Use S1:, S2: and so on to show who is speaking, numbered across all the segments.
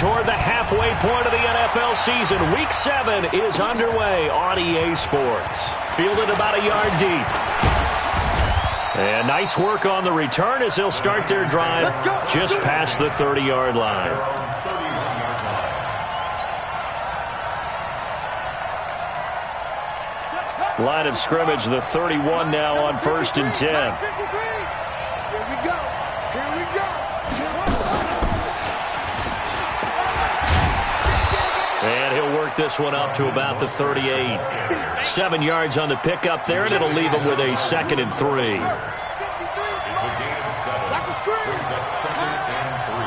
S1: toward the halfway point of the NFL season. Week 7 is underway on EA Sports. Fielded about a yard deep. And nice work on the return as they'll start their drive just past the 30-yard line. Line of scrimmage, the 31 now on 1st and 10.
S2: Here we go. Here we go.
S1: And he'll work this one up to about the 38. 7 yards on the pickup there, and it'll leave him with a 2nd and 3.
S3: It's a gain of 7. Brings up 2nd and 3.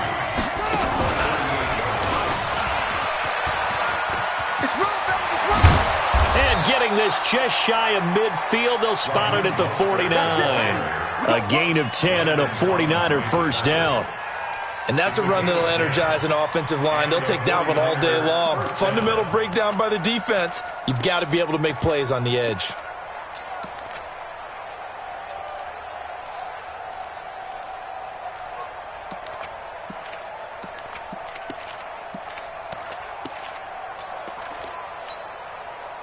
S1: And getting this just shy of midfield, they'll spot it at the 49. A gain of 10 and a 49er first down.
S4: And that's a run that'll energize an offensive line. They'll take that one all day long. Fundamental breakdown by the defense. You've got to be able to make plays on the edge.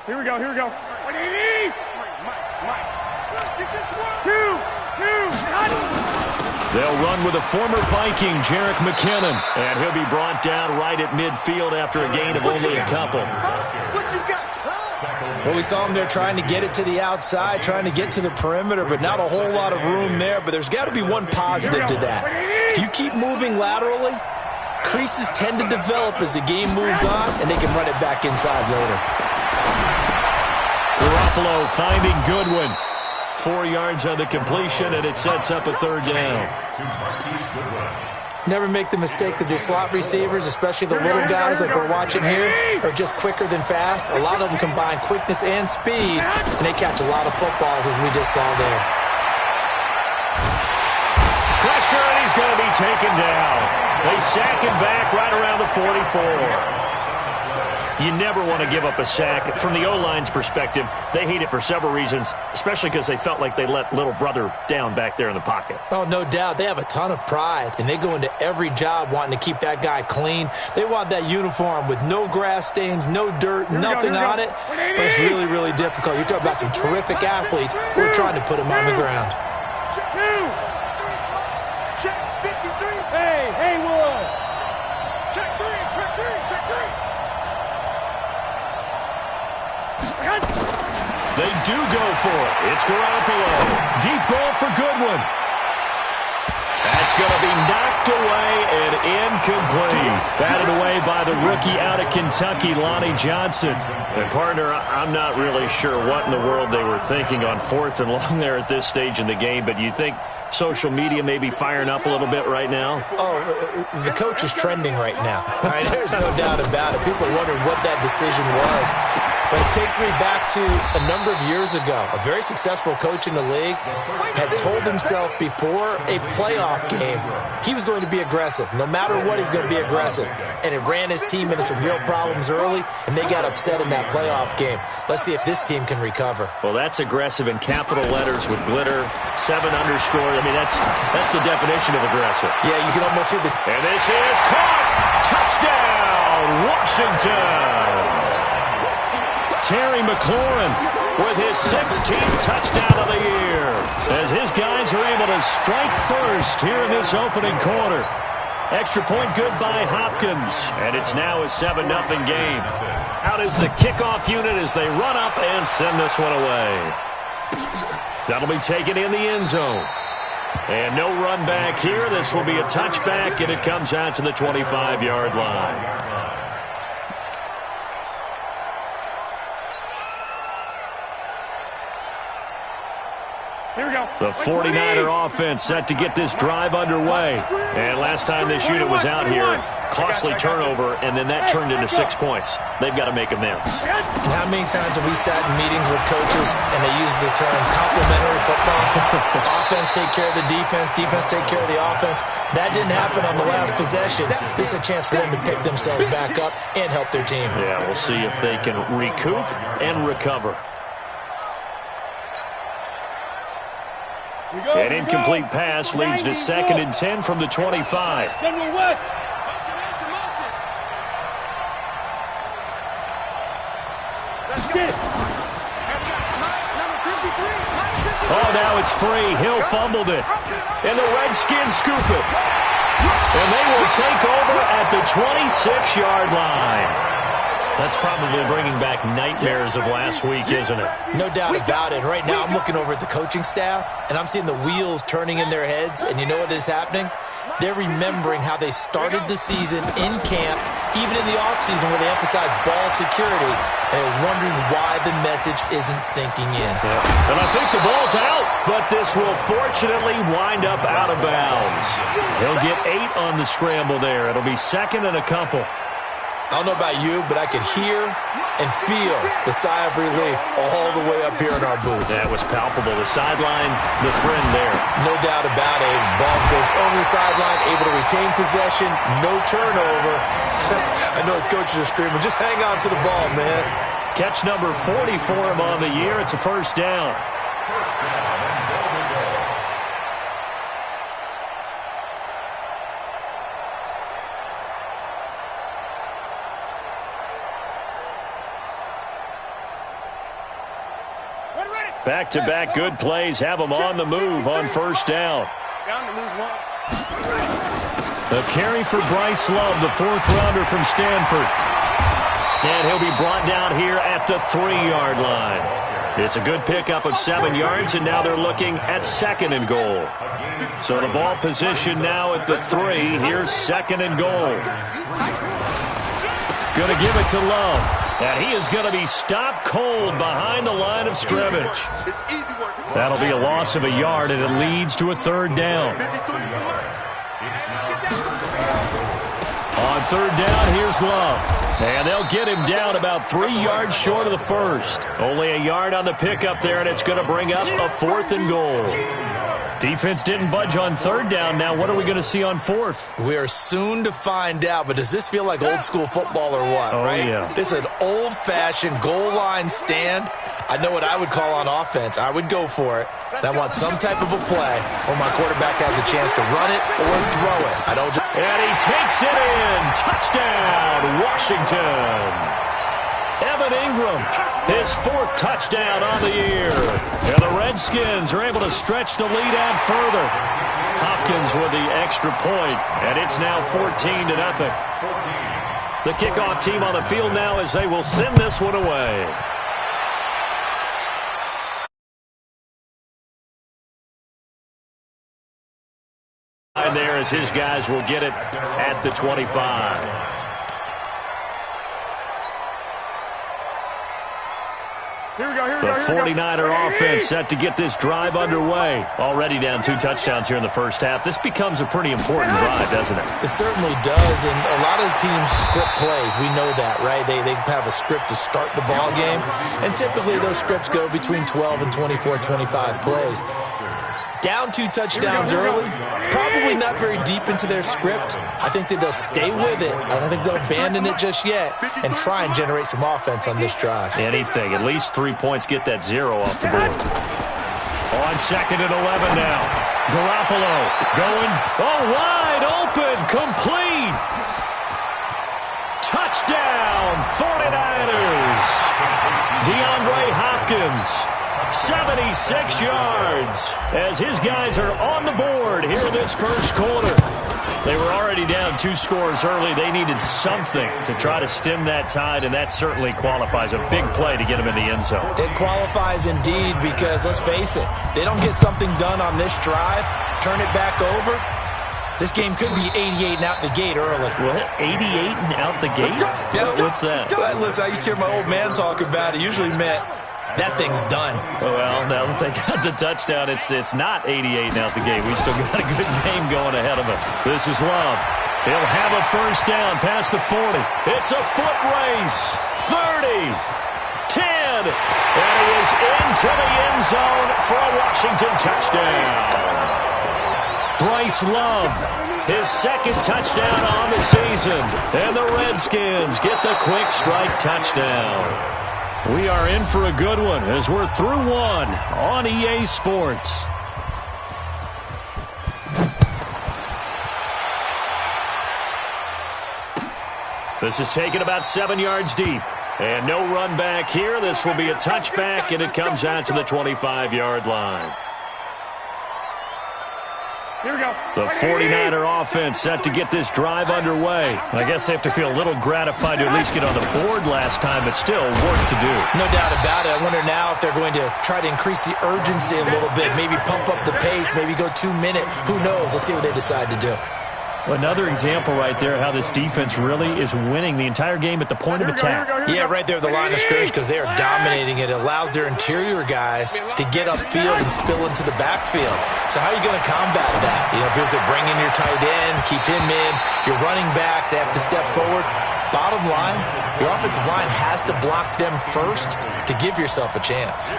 S5: Here we go, here we go.
S1: They'll run with a former Viking, Jerick McKinnon. And he'll be brought down right at midfield after a gain of only a couple.
S4: Well, we saw him there trying to get it to the outside, trying to get to the perimeter, but not a whole lot of room there. But there's got to be one positive to that. If you keep moving laterally, creases tend to develop as the game moves on, and they can run it back inside later.
S1: Garoppolo finding Goodwin. 4 yards on the completion, and it sets up a 3rd down.
S4: Never make the mistake that the slot receivers, especially the little guys like we're watching here, are just quicker than fast. A lot of them combine quickness and speed, and they catch a lot of footballs, as we just saw there.
S1: Pressure, and he's going to be taken down. They sack him back right around the 44. You never want to give up a sack. From the O-line's perspective, they hate it for several reasons, especially because they felt like they let little brother down back there in the pocket.
S4: Oh, no doubt. They have a ton of pride, and they go into every job wanting to keep that guy clean. They want that uniform with no grass stains, no dirt, nothing on it. But it's really, really difficult. You're talking about some terrific athletes who are trying to put him on the ground.
S2: Check 53.
S5: Hey, Wood.
S2: Check 3.
S1: They do go for it. It's Garoppolo. Deep ball for Goodwin. That's going to be knocked away and incomplete. Batted away by the rookie out of Kentucky, Lonnie Johnson. And, partner, I'm not really sure what in the world they were thinking on 4th and long there at this stage in the game, but you think social media may be firing up a little bit right now?
S4: Oh, the coach is trending right now. All right, there's no doubt about it. People are wondering what that decision was. But it takes me back to a number of years ago. A very successful coach in the league had told himself before a playoff game he was going to be aggressive. No matter what, he's going to be aggressive. And it ran his team into some real problems early, and they got upset in that playoff game. Let's see if this team can recover.
S1: Well, that's aggressive in capital letters with glitter, 7 underscore. I mean, that's the definition of aggressive.
S4: Yeah, you can almost hear the...
S1: And this is caught! Touchdown, Washington! Terry McLaurin with his 16th touchdown of the year as his guys are able to strike first here in this opening quarter. Extra point good by Hopkins, and it's now a 7-0 game. Out is the kickoff unit as they run up and send this one away. That'll be taken in the end zone. And no run back here. This will be a touchback, and it comes out to the 25-yard line.
S5: Here we go.
S1: The 49er offense set to get this drive underway. And last time this unit was out here, costly turnover, and then that turned into 6 points. They've got to make amends.
S4: And how many times have we sat in meetings with coaches and they use the term complementary football? Offense take care of the defense, defense take care of the offense. That didn't happen on the last possession. This is a chance for them to pick themselves back up and help their team.
S1: Yeah, we'll see if they can recoup and recover. An incomplete pass leads to 2nd and 10 from the 25.
S5: Get it.
S1: Oh, now it's free. Hill fumbled it. And the Redskins scoop it. And they will take over at the 26-yard line. That's probably bringing back nightmares of last week, isn't it?
S4: No doubt about it. Right now, I'm looking over at the coaching staff, and I'm seeing the wheels turning in their heads. And you know what is happening? They're remembering how they started the season in camp, even in the offseason where they emphasized ball security. They're wondering why the message isn't sinking in.
S1: Yeah. And I think the ball's out, but this will fortunately wind up out of bounds. He'll get 8 on the scramble there. It'll be second and a couple.
S4: I don't know about you, but I could hear and feel the sigh of relief all the way up here in our booth.
S1: That was palpable. The sideline, the friend there.
S4: No doubt about it. Ball goes over the sideline, able to retain possession, no turnover. I know his coaches are screaming, just hang on to the ball, man.
S1: Catch number 40 for him on the year. It's a first down. Back-to-back good plays have them on the move on first down.
S2: Down to lose one.
S1: The carry for Bryce Love, the fourth-rounder from Stanford. And he'll be brought down here at the 3-yard line. It's a good pickup of 7 yards, and now they're looking at second and goal. So the ball position now at the 3. Here's second and goal. Going to give it to Love. And he is going to be stopped cold behind the line of scrimmage. That'll be a loss of a yard, and it leads to a third down. On third down, here's Love. And they'll get him down about 3 yards short of the first. Only a yard on the pickup there, and it's going to bring up a fourth and goal. Defense didn't budge on third down. Now what are we going to see on fourth?
S4: We are soon to find out, but does this feel like old school football or what, right?
S1: Yeah.
S4: This is an old-fashioned goal line stand. I know what I would call on offense. I would go for it. I want some type of a play where my quarterback has a chance to run it or throw it. I don't just...
S1: And he takes it in. Touchdown, Washington. Evan Ingram, his 4th touchdown on the year. And the Redskins are able to stretch the lead out further. Hopkins with the extra point, and it's now 14-0. The kickoff team on the field now as they will send this one away. And there as his guys will get it at the 25.
S5: Here we go, here we
S1: The
S5: go, here we go.
S1: 49er offense set to get this drive underway. Already down 2 touchdowns here in the first half. This becomes a pretty important drive, doesn't it?
S4: It certainly does, and a lot of the teams script plays. We know that, right? They have a script to start the ball game, and typically those scripts go between 12 and 24, 25 plays. Down 2 touchdowns early, probably not very deep into their script. I think that they'll stay with it. I don't think they'll abandon it just yet and try and generate some offense on this drive.
S1: Anything. At least 3 points get that 0 off the board. On second and 11 now. Garoppolo going, wide open, complete. Touchdown, 49ers. DeAndre Hopkins. 76 yards as his guys are on the board here in this first quarter. They were already down 2 scores early. They needed something to try to stem that tide, and that certainly qualifies. A big play to get them in the end zone.
S4: It qualifies indeed because, let's face it, they don't get something done on this drive, turn it back over, this game could be 88 and out the gate early.
S1: What? 88 and out the gate?
S4: Yeah.
S1: What's that?
S4: Listen, I used to hear my old man talk about it. Usually meant that thing's done.
S1: Well, now that they got the touchdown, it's not 88 and out the gate. We still got a good game going ahead of us. This is Love. He'll have a first down past the 40. It's a foot race. 30. 10. And he is into the end zone for a Washington touchdown. Bryce Love, his 2nd touchdown on the season. And the Redskins get the quick strike touchdown. We are in for a good one as we're through 1 on EA Sports. This is taken about 7 yards deep. And no run back here. This will be a touchback, and it comes out to the 25-yard line.
S5: Here we go.
S1: The 49er offense set to get this drive underway. I guess they have to feel a little gratified to at least get on the board last time, but still work to do.
S4: No doubt about it. I wonder now if they're going to try to increase the urgency a little bit, maybe pump up the pace, maybe go 2-minute. Who knows? Let's see what they decide to do.
S1: Another example right there how this defense really is winning the entire game at the point of attack.
S4: Yeah, right there at the line of scrimmage because they are dominating it. It allows their interior guys to get upfield and spill into the backfield. So how are you going to combat that? You know, because they bring in your tight end, keep him in, your running backs, they have to step forward. Bottom line, your offensive line has to block them first to give yourself a chance.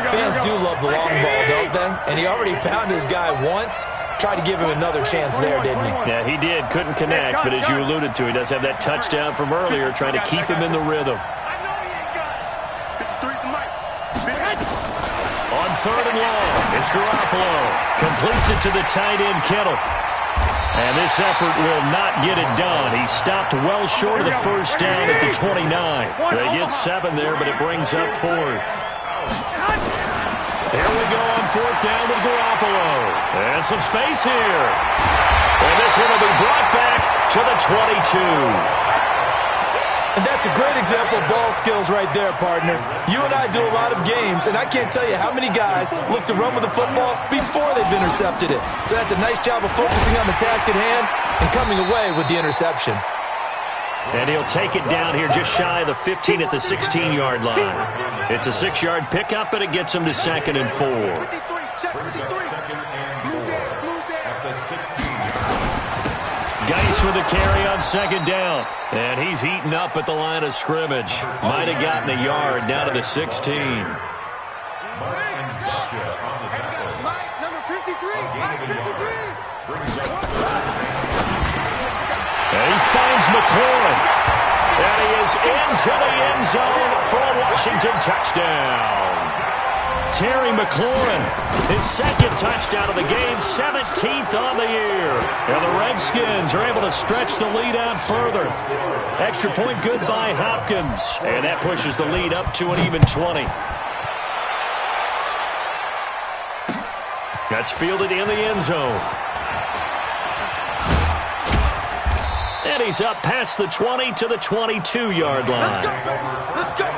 S4: Fans do love the long ball, don't they? And he already found his guy once. Tried to give him another chance there, didn't he?
S1: Yeah, he did. Couldn't connect, but as you alluded to, he does have that touchdown from earlier, trying to keep him in the rhythm. On 3rd and long, it's Garoppolo. Completes it to the tight end, Kittle. And this effort will not get it done. He stopped well short of the first down at the 29. They get 7 there, but it brings up 4th. Here we go on 4th down with Garoppolo. And some space here. And this one will be brought back to the 22.
S4: And that's a great example of ball skills right there, partner. You and I do a lot of games, and I can't tell you how many guys look to run with the football before they've intercepted it. So that's a nice job of focusing on the task at hand and coming away with the interception.
S1: And he'll take it down here just shy of the 15 at the 16-yard line. It's a 6-yard pickup, and it gets him to 2nd and 4. Geis with a carry on 2nd down. And he's eaten up at the line of scrimmage. Might have gotten a yard down to the 16. And he finds McLaurin. And he is into the end zone for a Washington touchdown. Terry McLaurin, his 2nd touchdown of the game, 17th on the year. And the Redskins are able to stretch the lead out further. Extra point good by Hopkins. And that pushes the lead up to an even 20. That's fielded in the end zone. And he's up past the 20 to the 22-yard line.
S2: Let's go.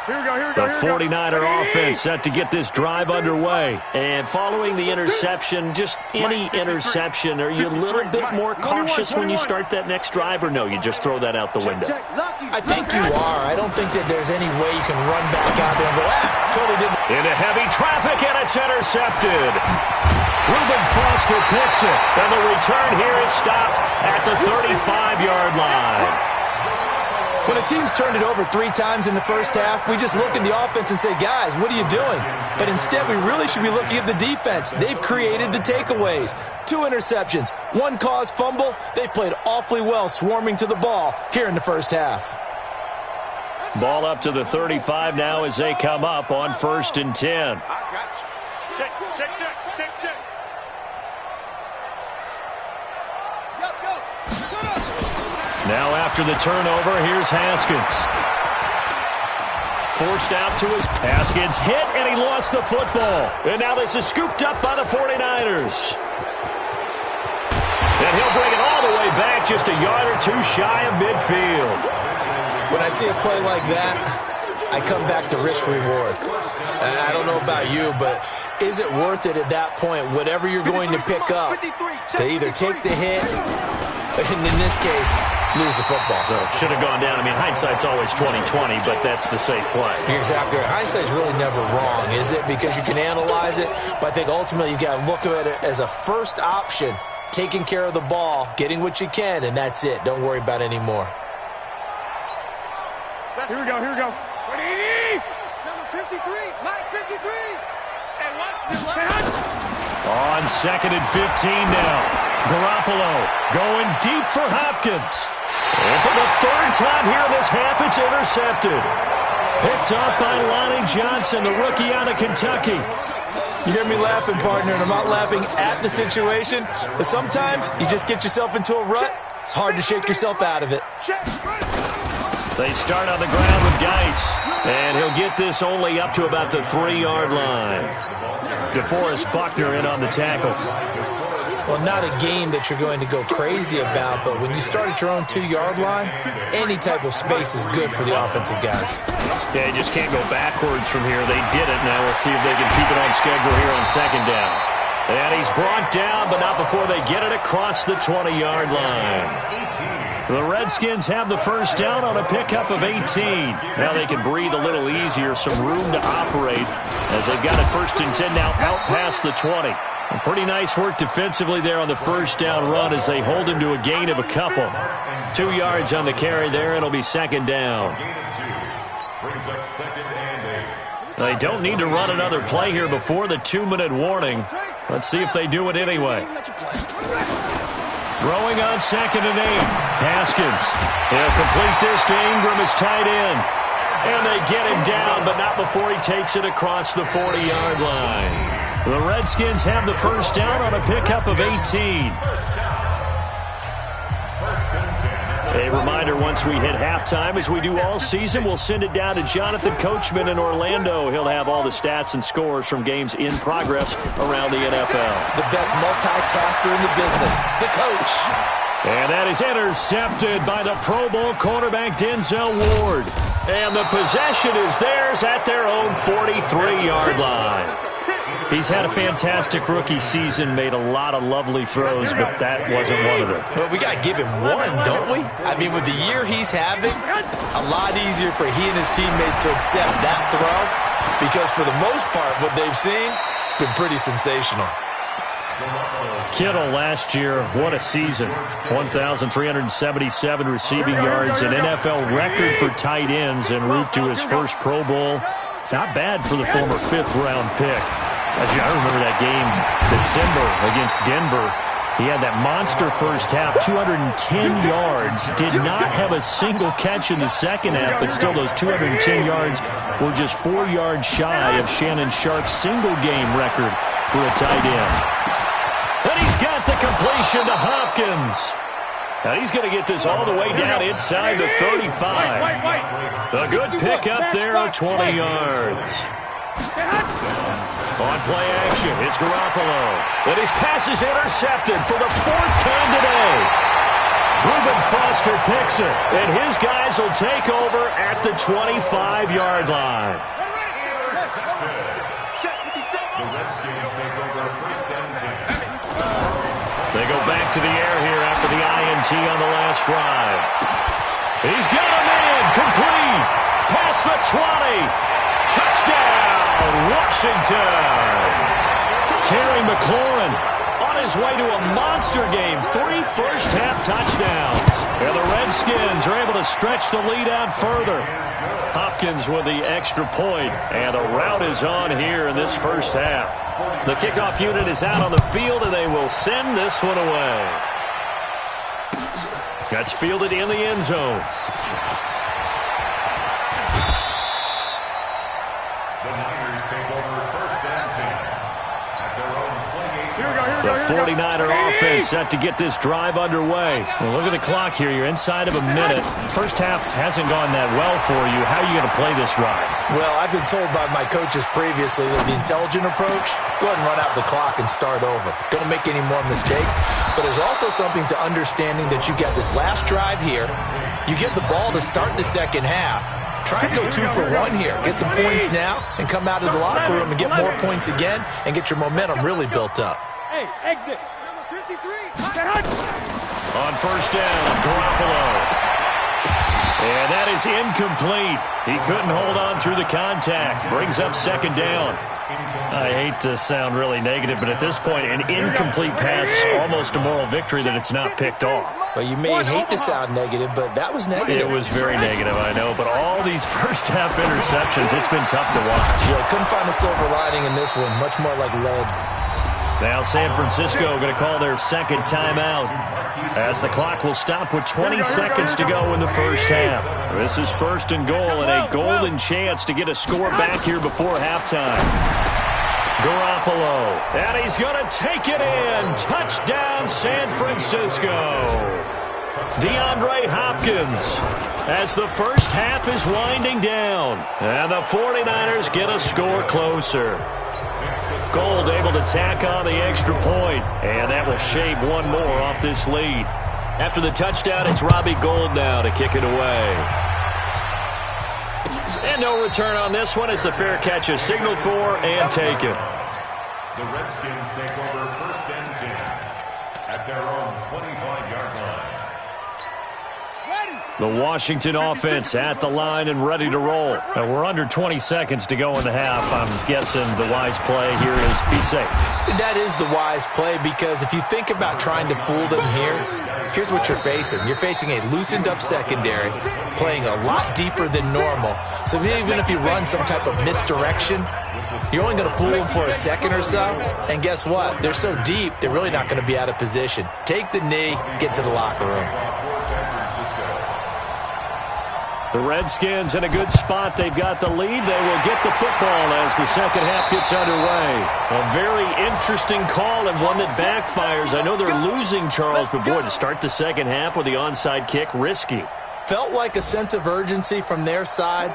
S5: Here we go, here we go.
S1: The 49er offense set to get this drive underway. And following the interception, just any interception, are you a little bit more cautious when you start that next drive, or no, you just throw that out the window?
S4: I think you are. I don't think that there's any way you can run back out there and go, totally didn't.
S1: Into heavy traffic, and it's intercepted. Reuben Foster picks it, and the return here is stopped at the 35-yard line.
S4: When a team's turned it over 3 times in the first half, we just look at the offense and say, guys, what are you doing? But instead, we really should be looking at the defense. They've created the takeaways. 2 interceptions, 1 caused fumble. They played awfully well swarming to the ball here in the first half.
S1: Ball up to the 35 now as they come up on 1st and 10.
S5: Check.
S1: Now after the turnover, here's Haskins. Forced out to his... Haskins hit, and he lost the football. And now this is scooped up by the 49ers. And he'll bring it all the way back just a yard or 2 shy of midfield.
S4: When I see a play like that, I come back to risk reward. I don't know about you, but is it worth it at that point, whatever you're going to pick up, to either take the hit, and in this case, lose the football?
S1: So it should have gone down. I mean, hindsight's always 20/20, but that's the safe play.
S4: You're exactly right. Hindsight's really never wrong, is it? Because you can analyze it, but I think ultimately you got to look at it as a first option, taking care of the ball, getting what you can, and that's it. Don't worry about any more.
S5: Here we go. Ready?
S2: Number 53, Mike 53.
S5: And watch this.
S1: On 2nd and 15 now. Garoppolo going deep for Hopkins. And for the 3rd time here in this half, it's intercepted. Picked up by Lonnie Johnson, the rookie out of Kentucky.
S4: You hear me laughing, partner, and I'm not laughing at the situation. But sometimes you just get yourself into a rut. It's hard to shake yourself out of it.
S1: They start on the ground with Geis, and he'll get this only up to about the 3-yard line. DeForest Buckner in on the tackle.
S4: Well, not a game that you're going to go crazy about, but when you start at your own 2-yard line, any type of space is good for the offensive guys.
S1: Yeah, you just can't go backwards from here. They did it. Now we'll see if they can keep it on schedule here on second down. And he's brought down, but not before they get it across the 20-yard line. The Redskins have the first down on a pickup of 18. Now they can breathe a little easier, some room to operate as they've got it first and 10 now out past the 20. And pretty nice work defensively there on the first down run as they hold him to a gain of a couple. 2 yards on the carry there. It'll be second down. They don't need to run another play here before the 2-minute warning. Let's see if they do it anyway. Throwing on second and 8. Haskins. He'll complete this to Ingram as tight end. And they get him down, but not before he takes it across the 40-yard line. The Redskins have the first down on a pickup of 18. A reminder, once we hit halftime, as we do all season, we'll send it down to Jonathan Coachman in Orlando. He'll have all the stats and scores from games in progress around the NFL.
S4: The best multitasker in the business, the coach.
S1: And that is intercepted by the Pro Bowl cornerback Denzel Ward. And the possession is theirs at their own 43-yard line. He's had a fantastic rookie season, made a lot of lovely throws, but that wasn't one of them.
S4: Well, we got to give him one, don't we? I mean, with the year he's having, a lot easier for he and his teammates to accept that throw because for the most part, what they've seen, it's been pretty sensational.
S1: Kittle last year, what a season. 1,377 receiving yards, an NFL record for tight ends en route to his first Pro Bowl. Not bad for the former 5th-round pick. I remember that game, December, against Denver. He had that monster first half, 210 yards. Did not have a single catch in the second half, but still those 210 yards were just 4 yards shy of Shannon Sharpe's single-game record for a tight end. And he's got the completion to Hopkins. Now he's going to get this all the way down inside the 35. A good pick up there of 20 yards. On play action, it's Garoppolo. And his pass is intercepted for the 4th time today. Reuben Foster picks it, and his guys will take over at the 25-yard line. They go back to the air here after the INT on the last drive. He's got him in, complete, past the 20. Touchdown, Washington. Terry McLaurin on his way to a monster game. 3 first-half touchdowns. And the Redskins are able to stretch the lead out further. Hopkins with the extra point, and the route is on here in this first half. The kickoff unit is out on the field, and they will send this one away. That's fielded in the end zone. The 49er offense set to get this drive underway. Well, look at the clock here. You're inside of a minute. First half hasn't gone that well for you. How are you going to play this drive?
S4: Well, I've been told by my coaches previously that the intelligent approach, go ahead and run out the clock and start over. Don't make any more mistakes. But there's also something to understanding that you got this last drive here. You get the ball to start the second half. Try and go 2 for 1 here. Get some points now and come out of the locker room and get more points again and get your momentum really built up.
S5: Hey, exit.
S2: Number 53.
S1: On first down, Garoppolo. And that is incomplete. He couldn't hold on through the contact. Brings up second down. I hate to sound really negative, but at this point, an incomplete pass, almost a moral victory that it's not picked off.
S4: Well, you may hate to sound negative, but that was negative.
S1: It was very negative, I know, but all these first-half interceptions, it's been tough to watch.
S4: Yeah, couldn't find a silver lining in this one. Much more like lead.
S1: Now San Francisco going to call their second timeout as the clock will stop with 20 seconds to go in the first half. This is first and goal and a golden chance to get a score back here before halftime. Garoppolo, and he's going to take it in. Touchdown, San Francisco. DeAndre Hopkins as the first half is winding down, and the 49ers get a score closer. Gold able to tack on the extra point, and that will shave one more off this lead. After the touchdown, it's Robbie Gould now to kick it away. And no return on this one as the fair catch is signaled for and taken.
S3: The Redskins take over 1st and 10 at their own 25-yard line.
S1: The Washington offense at the line and ready to roll. We're under 20 seconds to go in the half. I'm guessing the wise play here is be safe.
S4: That is the wise play, because if you think about trying to fool them here, here's what you're facing. You're facing a loosened-up secondary, playing a lot deeper than normal. So even if you run some type of misdirection, you're only going to fool them for a second or so. And guess what? They're so deep, they're really not going to be out of position. Take the knee, get to the locker room.
S1: The Redskins in a good spot. They've got the lead. They will get the football as the second half gets underway. A very interesting call and one that backfires. I know they're losing, Charles, but boy, to start the second half with the onside kick, risky.
S4: Felt like a sense of urgency from their side,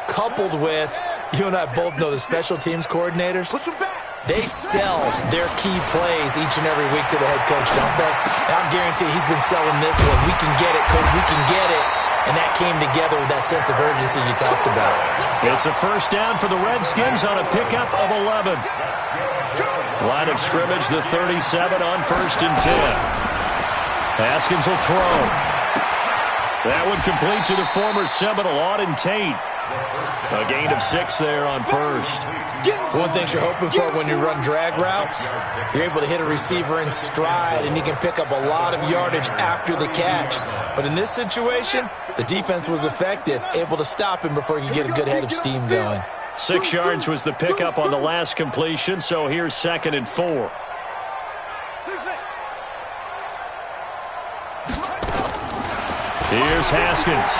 S4: coupled with, you and I both know the special teams coordinators. They sell their key plays each and every week to the head coach, don't they? And I'm guaranteeing he's been selling this one. We can get it, coach. We can get it. And that came together with that sense of urgency you talked about.
S1: It's a first down for the Redskins on a pickup of 11. Line of scrimmage, the 37 on 1st and 10. Haskins will throw. That one complete to the former Seminole, Auden Tate. A gain of 6 there on 1st.
S4: One thing you're hoping for when you run drag routes, you're able to hit a receiver in stride, and you can pick up a lot of yardage after the catch. But in this situation, the defense was effective, able to stop him before he could get a good head of steam going.
S1: 6 yards was the pickup on the last completion, so here's 2nd and 4. Here's Haskins.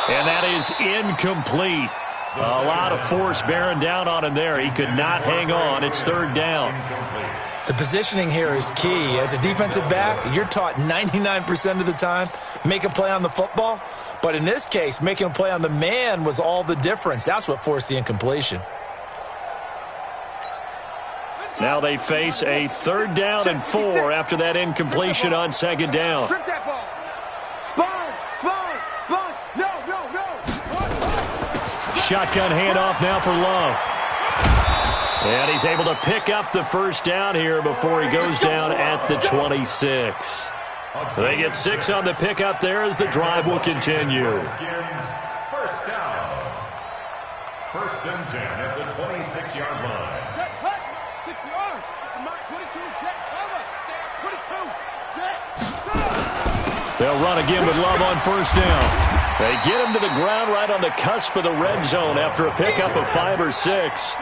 S1: And that is incomplete. A lot of force bearing down on him there. He could not hang on. It's 3rd down.
S4: The positioning here is key. As a defensive back, you're taught 99% of the time, make a play on the football. But in this case, making a play on the man was all the difference. That's what forced the incompletion.
S1: Now they face a 3rd down and 4 after that incompletion on 2nd down.
S2: Strip that ball. Sponge, sponge, sponge. No, no, no.
S1: Shotgun handoff now for Love. And he's able to pick up the first down here before he goes down at the 26. They get 6 on the pickup there as the drive will continue.
S3: First down. 1st and 10 at the 26-yard line.
S2: Set, hut. 60 yards. Come on, 22, jet, over. 22, jet, set.
S1: They'll run again with Love on 1st down. They get him to the ground right on the cusp of the red zone after a pickup of 5 or 6.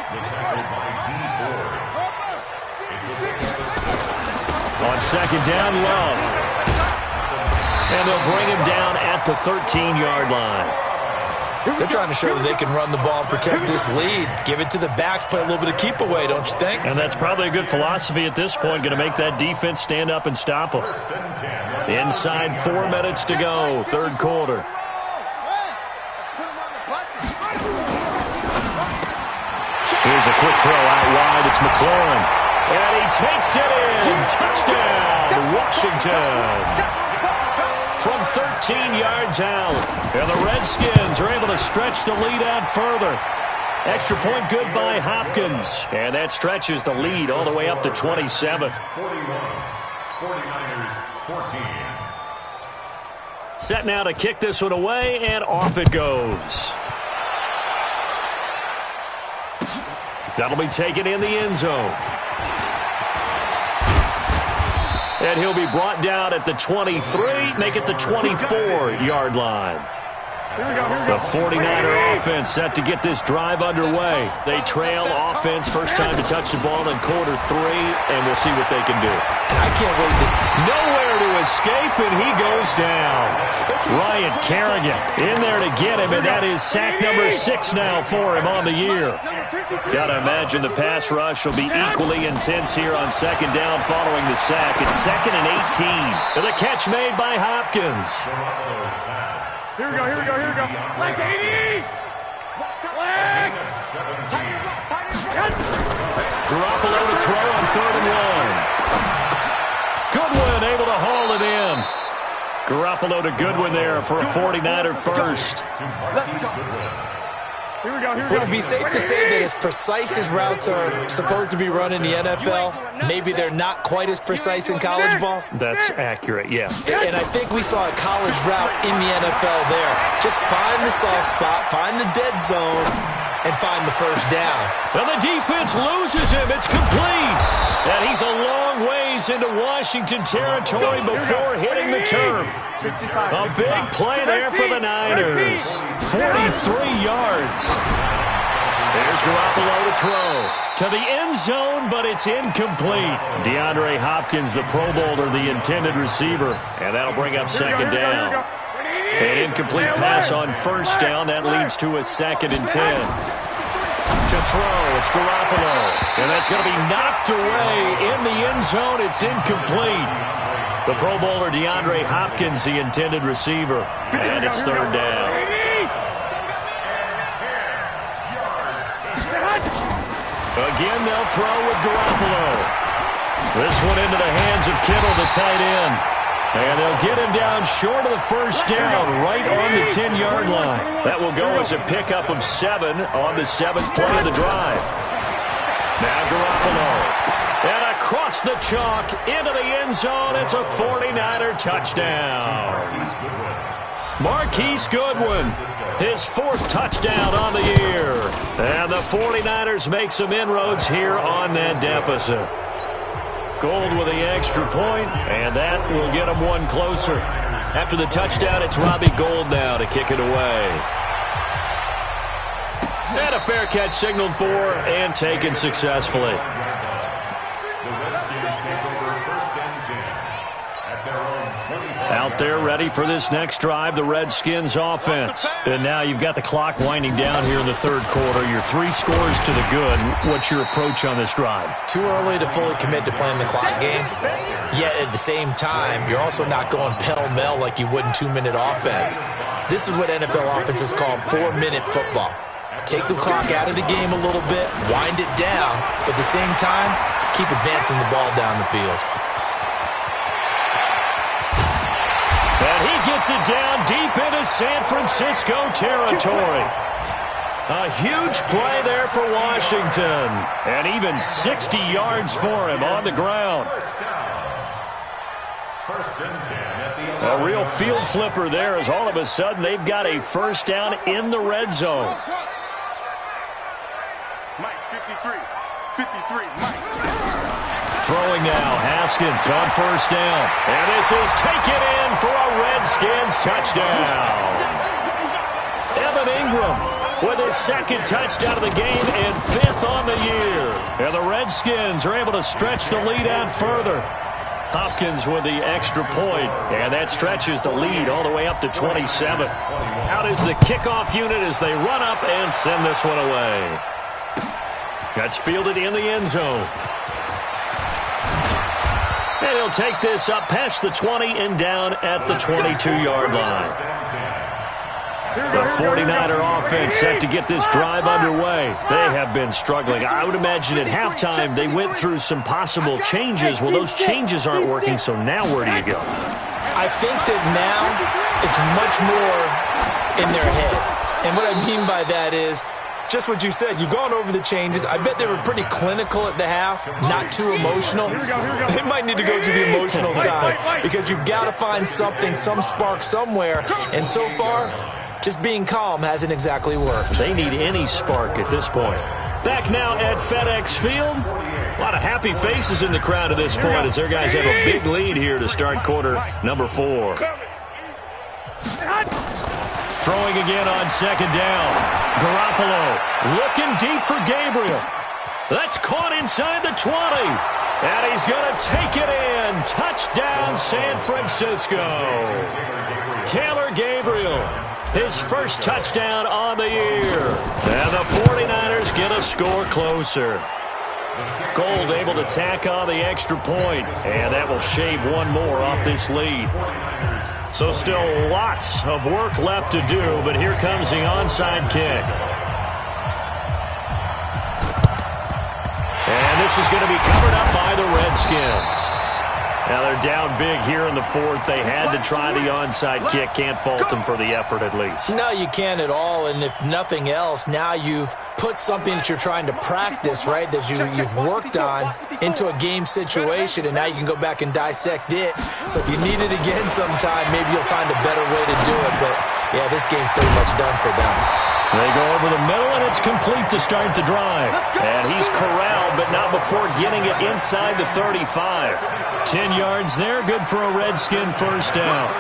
S1: On 2nd down, Love. And they'll bring him down at the 13-yard line.
S4: They're trying to show that they can run the ball and protect this lead. Give it to the backs, play a little bit of keep away, don't you think?
S1: And that's probably a good philosophy at this point, going to make that defense stand up and stop them. Inside 4 minutes to go, 3rd quarter. Here's a quick throw out wide. It's McLaurin. And he takes it in. Touchdown, Washington. From 13 yards out. And the Redskins are able to stretch the lead out further. Extra point good by Hopkins. And that stretches the lead all the way up to 27.
S3: 49ers 14.
S1: Set now to kick this one away, and off it goes. That'll be taken in the end zone. And he'll be brought down at the 23, make it the 24-yard line. The 49er offense set to get this drive underway. They trail offense, first time to touch the ball in quarter 3, and we'll see what they can do.
S4: And I can't wait to see.
S1: Nowhere to escape, and he goes down. Ryan Kerrigan in there to get him, and that is sack number 6 now for him on the year. Got to imagine the pass rush will be equally intense here on second down following the sack. It's 2nd and 18. And the catch made by Hopkins.
S5: Here we go. Leg 80s! Leg!
S1: Garoppolo to throw on 3rd and 1. Goodwin able to haul it in. Garoppolo to Goodwin there for a 49er first.
S5: Here we go.
S4: Would it be safe to say that as precise as routes are supposed to be run in the NFL, maybe they're not quite as precise in college ball?
S1: That's accurate, yeah.
S4: And I think we saw a college route in the NFL there. Just find the soft spot, find the dead zone, and find the first down.
S1: Well, the defense loses him. It's complete. And he's a long ways into Washington territory before hitting the turf. A big play there for the Niners. 43 yards. There's Garoppolo to throw. To the end zone, but it's incomplete. DeAndre Hopkins, the Pro Bowler, the intended receiver. And that'll bring up second down. An incomplete pass on first down. That leads to a 2nd and 10. To throw, it's Garoppolo. And that's going to be knocked away in the end zone. It's incomplete. The Pro Bowler, DeAndre Hopkins, the intended receiver. And it's 3rd down. Again, they'll throw with Garoppolo. This one into the hands of Kittle, the tight end. And they'll get him down short of the first down, right on the 10-yard line. That will go as a pickup of 7 on the 7th play of the drive. Now Garoppolo. And across the chalk into the end zone. It's a 49er touchdown. Marquise Goodwin, his 4th touchdown on the year. And the 49ers make some inroads here on that deficit. Gold with the extra point, and that will get them one closer. After the touchdown, it's Robbie Gould now to kick it away. And a fair catch signaled for and taken successfully. Out there ready for this next drive, the Redskins offense. And now you've got the clock winding down here in the 3rd quarter. You're 3 scores to the good. What's your approach on this drive?
S4: Too early to fully commit to playing the clock game. Yet at the same time, you're also not going pell-mell like you would in 2-minute offense. This is what NFL offenses call 4-minute football. Take the clock out of the game a little bit, wind it down, but at the same time, keep advancing the ball down the field.
S1: And he gets it down deep into San Francisco territory. A huge play there for Washington. And even 60 yards for him on the ground. A real field flipper there as all of a sudden they've got a first down in the red zone.
S2: Mike, 53, Mike.
S1: Throwing now, Haskins on first down. And this is taken in for a Redskins touchdown. Evan Ingram with his 2nd touchdown of the game and 5th on the year. And the Redskins are able to stretch the lead out further. Hopkins with the extra point, and that stretches the lead all the way up to 27. Out is the kickoff unit as they run up and send this one away. That's fielded in the end zone. And he'll take this up past the 20 and down at the 22-yard line. The 49er offense set to get this drive underway. They have been struggling. I would imagine at halftime they went through some possible changes. Well, those changes aren't working, so now where do you go?
S4: I think that now it's much more in their head. And what I mean by that is just what you said. You've gone over the changes. I bet they were pretty clinical at the half, not too emotional. They might need to go to the emotional side because you've got to find something, some spark somewhere. And so far, just being calm hasn't exactly worked.
S1: They need any spark at this point. Back now at FedEx Field. A lot of happy faces in the crowd at this point as their guys have a big lead here to start quarter number 4. Throwing again on second down. Garoppolo looking deep for Gabriel. That's caught inside the 20. And he's going to take it in. Touchdown, San Francisco. Taylor Gabriel, his first touchdown on the year. And the 49ers get a score closer. Gold able to tack on the extra point, and that will shave one more off this lead. So still lots of work left to do, but here comes the onside kick. And this is going to be covered up by the Redskins. Now they're down big here in the fourth. They had to try the onside kick. Can't fault them for the effort at least.
S4: No, you can't at all. And if nothing else, now you've put something that you're trying to practice, right, that you've worked on into a game situation, and now you can go back and dissect it. So if you need it again sometime, maybe you'll find a better way to do it. But, yeah, this game's pretty much done for them.
S1: They go over the middle, and it's complete to start the drive. And he's corralled, but not before getting it inside the 35. 10 yards there, good for a Redskin first down.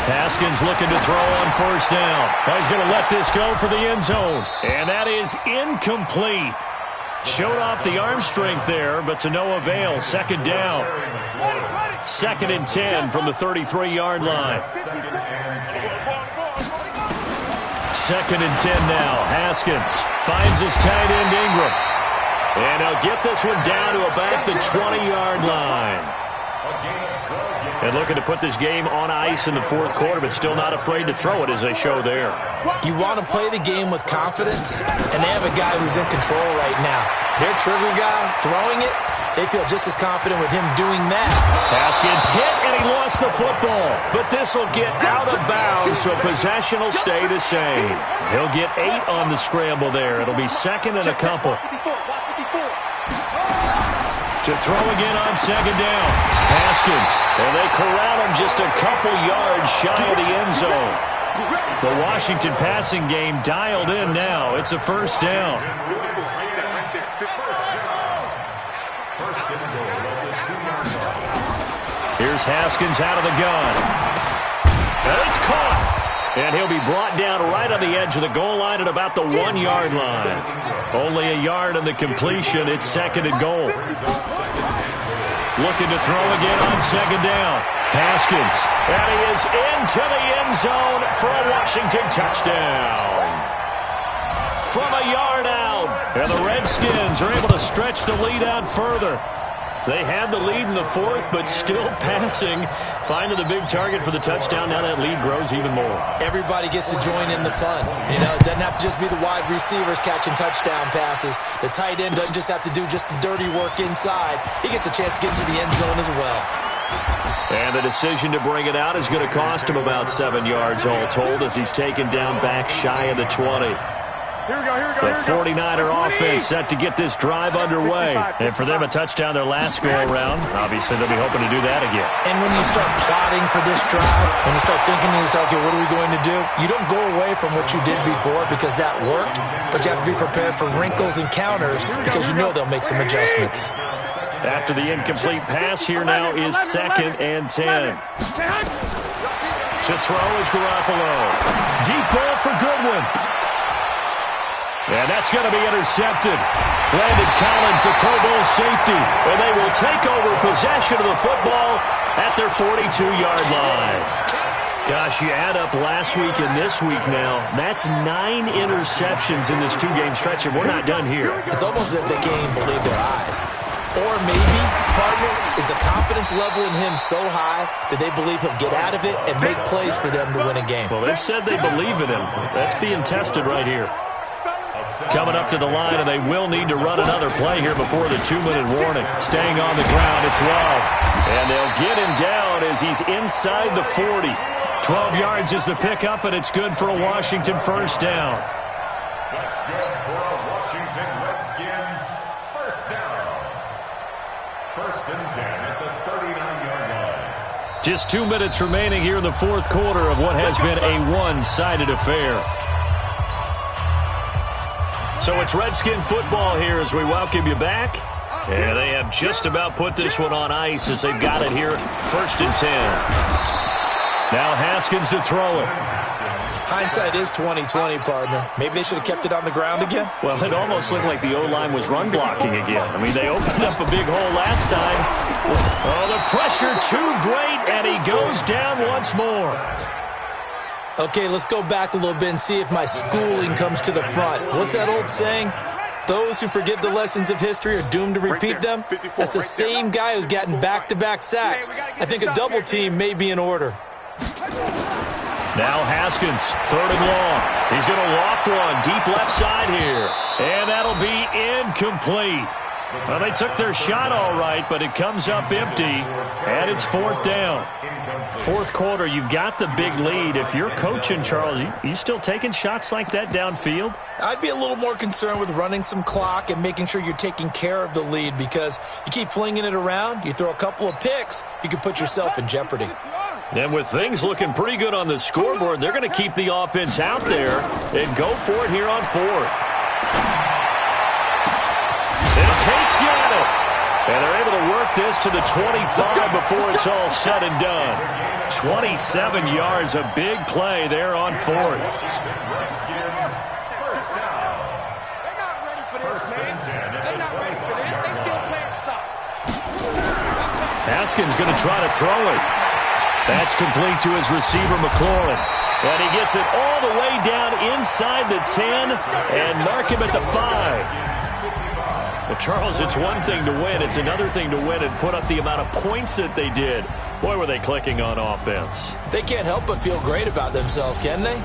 S1: Haskins looking to throw on first down. He's going to let this go for the end zone. And that is incomplete. Showed off the arm strength there, but to no avail. Second down. 2nd and 10 from the 33-yard line. 2nd and 10 now. Haskins finds his tight end Ingram. And he'll get this one down to about the 20-yard line. And looking to put this game on ice in the fourth quarter, but still not afraid to throw it as they show there.
S4: You want to play the game with confidence, and they have a guy who's in control right now. Their trigger guy throwing it, they feel just as confident with him doing that.
S1: Haskins hit, and he lost the football. But this will get out of bounds, so possession will stay the same. He'll get 8 on the scramble there. It'll be 2nd and a couple. To throw again on second down. Haskins. And they corral him just a couple yards shy of the end zone. The Washington passing game dialed in now. It's a first down. Here's Haskins out of the gun. And it's caught. And he'll be brought down right on the edge of the goal line at about the 1-yard line. Only a yard on the completion. It's 2nd and goal. Looking to throw again on second down. Haskins. And he is into the end zone for a Washington touchdown. From a yard out. And the Redskins are able to stretch the lead out further. They had the lead in the fourth, but still passing. Finding the big target for the touchdown. Now that lead grows even more.
S4: Everybody gets to join in the fun. You know, it doesn't have to just be the wide receivers catching touchdown passes. The tight end doesn't just have to do just the dirty work inside. He gets a chance to get into the end zone as well.
S1: And the decision to bring it out is going to cost him about 7 yards all told as he's taken down back shy of the 20. The 49er offense set to get this drive underway. And for them, a touchdown their last go-around. Obviously, they'll be hoping to do that again.
S4: And when you start plotting for this drive, when you start thinking to yourself, okay, what are we going to do? You don't go away from what you did before because that worked, but you have to be prepared for wrinkles and counters because you know they'll make some adjustments.
S1: After the incomplete pass, here now is 2nd and 10. To throw is Garoppolo. Deep ball for Goodwin. And that's going to be intercepted. Landon Collins, the Pro Bowl safety. And they will take over possession of the football at their 42-yard line. Gosh, you add up last week and this week now. That's 9 interceptions in this 2-game stretch, and we're not done here.
S4: It's almost as if they can't even believe their eyes. Or maybe, partner, is the confidence level in him so high that they believe he'll get out of it and make plays for them to win a game.
S1: Well, they've said they believe in him. That's being tested right here. Coming up to the line, and they will need to run another play here before the 2-minute warning. Staying on the ground, it's Love. And they'll get him down as he's inside the 40. 12 yards is the pickup, and it's good for a Washington first down.
S3: That's good for a Washington Redskins first down. 1st and 10 at the 39-yard line.
S1: Just 2 minutes remaining here in the fourth quarter of what has been a one-sided affair. So it's Redskin football here as we welcome you back. And they have just about put this one on ice as they've got it here 1st and 10. Now Haskins to throw it.
S4: Hindsight is 20/20, partner. Maybe they should have kept it on the ground again.
S1: Well, it almost looked like the O-line was run blocking again. I mean, they opened up a big hole last time. Oh, the pressure too great, and he goes down once more.
S4: Okay, let's go back a little bit and see if my schooling comes to the front. What's that old saying? Those who forget the lessons of history are doomed to repeat them. That's the same guy who's gotten back-to-back sacks. I think a double team may be in order.
S1: Now Haskins, 3rd and long. He's going to loft one deep left side here. And that'll be incomplete. Well, they took their shot all right, but it comes up empty. And it's 4th down. 4th quarter, you've got the big lead. If you're coaching, Charles, you still taking shots like that downfield?
S4: I'd be a little more concerned with running some clock and making sure you're taking care of the lead, because you keep flinging it around, you throw a couple of picks, you could put yourself in jeopardy.
S1: And with things looking pretty good on the scoreboard, they're going to keep the offense out there and go for it here on 4th. And Tate's got it. And they're able to work this to the 25 before it's all said and done. 27 yards, a big play there on 4th.
S5: They're not ready for this, man. They're not ready for this. They still playing soft.
S1: Haskins going to try to throw it. That's complete to his receiver, McLaurin. And he gets it all the way down inside the 10 and mark him at the 5. Well, Charles, it's one thing to win. It's another thing to win and put up the amount of points that they did. Boy, were they clicking on offense.
S4: They can't help but feel great about themselves, can they?